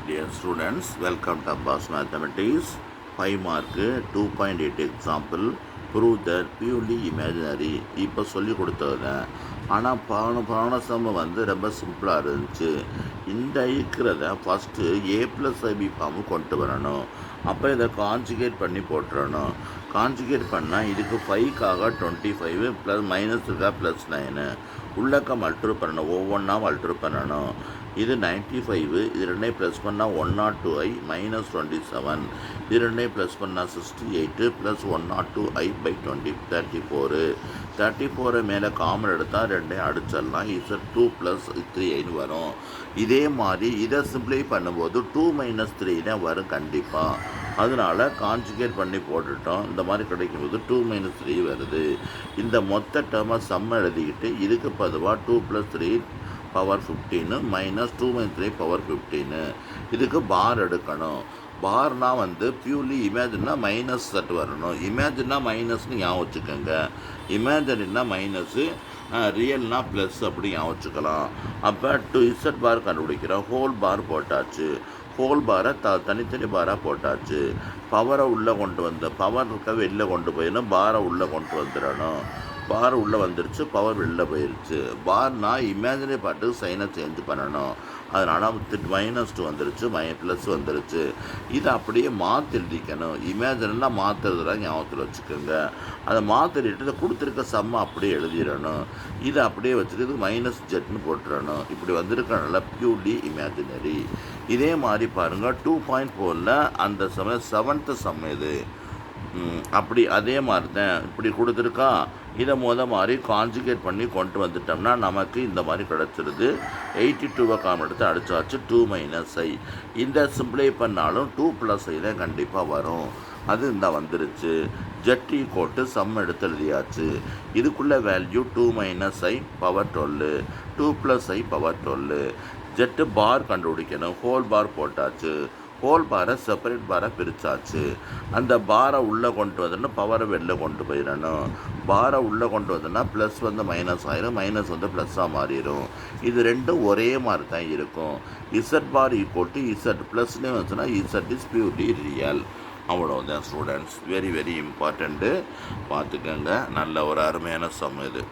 Dear students, welcome to Abbas Mathematics. 5 mark 2.8 example. Prove that purely imaginary. இப்போ சொல்லி கொடுத்தது ஆனால் பான சம்ம வந்து ரொம்ப சிம்பிளாக இருந்துச்சு. இந்த இருக்கிறத first A plus IP form கொண்டு வரணும். அப்போ இதை கான்ஜுகேட் பண்ணி போட்டுறணும். கான்ஜுகேட் பண்ணால் இதுக்கு 5க்காக 25 ப்ளஸ் மைனஸுக்காக +9 உள்ளக்க மல்ட்ரு பண்ணணும். ஒவ்வொன்றா மல்ட்ரு பண்ணணும். இது 95, இது ரெண்டையும் ப்ளஸ் பண்ணால் 102i -27, இது ரெண்டையும் ப்ளஸ் பண்ணால் 68 ப்ளஸ் 102i/20 34 மேலே காமன் எடுத்தால் ரெண்டையும் அடிச்சிடலாம். இது 2 + 3i வரும். இதே மாதிரி இதை சிம்பிளை பண்ணும்போது 2 - 3 தான் வரும் கண்டிப்பாக. அதனால் கான்ஜுகேட் பண்ணி போட்டுட்டோம். இந்த மாதிரி கிடைக்கும்போது 2 - 3 வருது. இந்த மொத்த டேர்மை சம்ம எழுதிக்கிட்டு இதுக்கு பொதுவாக 2 + 3 பவர் 15 -2 - 3 பவர் 15 இதுக்கு பார் எடுக்கணும். பார்னா வந்து பியூர்லி இமேஜின்னா மைனஸ் செட் வரணும். இமேஜின்னா மைனஸ்னு ஞாபகம் வச்சுக்கோங்க. இமேஜினா மைனஸு, ரியல்னா ப்ளஸ் அப்படி ஞாபகம் வச்சுக்கலாம். அப்போ 2z பார் கண்டுபிடிக்கிறோம். ஹோல் பார் போட்டாச்சு. ஹோல் பாரை தனித்தனி பாராக போட்டாச்சு. பவரை உள்ளே கொண்டு வந்து பவர் இருக்க வெளில கொண்டு போயிடணும். பாரை உள்ளே கொண்டு வந்துடணும். பார் உள்ளே வந்துருச்சு, பவர் வெளில போயிடுச்சு. பார்னா இமேஜினரி பார்ட்டுக்கு சைனை சேஞ்ச் பண்ணணும். அதனால் -2 வந்துருச்சு, ப்ளஸ் வந்துருச்சு. இதை அப்படியே மாற்றி எழுதிக்கணும். இமேஜினரினா மாற்றுறதுலாம் ஞாபகத்தில் வச்சுக்கோங்க. அதை மாற்றிட்டு இதை கொடுத்துருக்க சம்மை அப்படியே எழுதிடணும். இதை அப்படியே வச்சுட்டு -z போட்டுறணும். இப்படி வந்திருக்கனால பியூர்லி இமேஜினரி. இதே மாதிரி பாருங்கள் 2.4 அந்த சமயம் 7th சம் இது. அப்படி அதே மாதிரி தான் இப்படி கொடுத்துருக்கா. இதை மாதிரி கான்ஜுகேட் பண்ணி கொண்டு வந்துட்டோம்னா நமக்கு இந்த மாதிரி கிடச்சிருது. 82 காமன் எடுத்து அடித்தாச்சு. 2 - i. இந்த சிம்பிளை பண்ணாலும் 2 + i தான் கண்டிப்பாக வரும். அது இந்த வந்துருச்சு. ஜெட் ஈக்குவல் சம் எடுத்து எழுதியாச்சு. இதுக்குள்ளே value 2 - i power 12, 2 + i power 12. Zed bar கண்டுபிடிக்கணும். ஹோல் பார் போட்டாச்சு. ஹோல் பாரை செப்பரேட் பாரை பிரித்தாச்சு. அந்த பாரை உள்ளே கொண்டு வந்துடணும், பவரை வெளில கொண்டு போயிடணும். பாரை உள்ளே கொண்டு வந்தோன்னா ப்ளஸ் வந்து மைனஸ் ஆயிரும், மைனஸ் வந்து ப்ளஸ்ஸாக மாறிடும். இது ரெண்டும் ஒரே மாதிரி தான் இருக்கும். Zed bar equal to zed ப்ளஸ்னே வந்துச்சுன்னா இசட் இஸ் பியூர்லி ரியல். அவ்வளோதான் ஸ்டூடெண்ட்ஸ். வெரி வெரி இம்பார்ட்டண்ட்டு பார்த்துக்கோங்க. நல்ல ஒரு அருமையான சம் இது.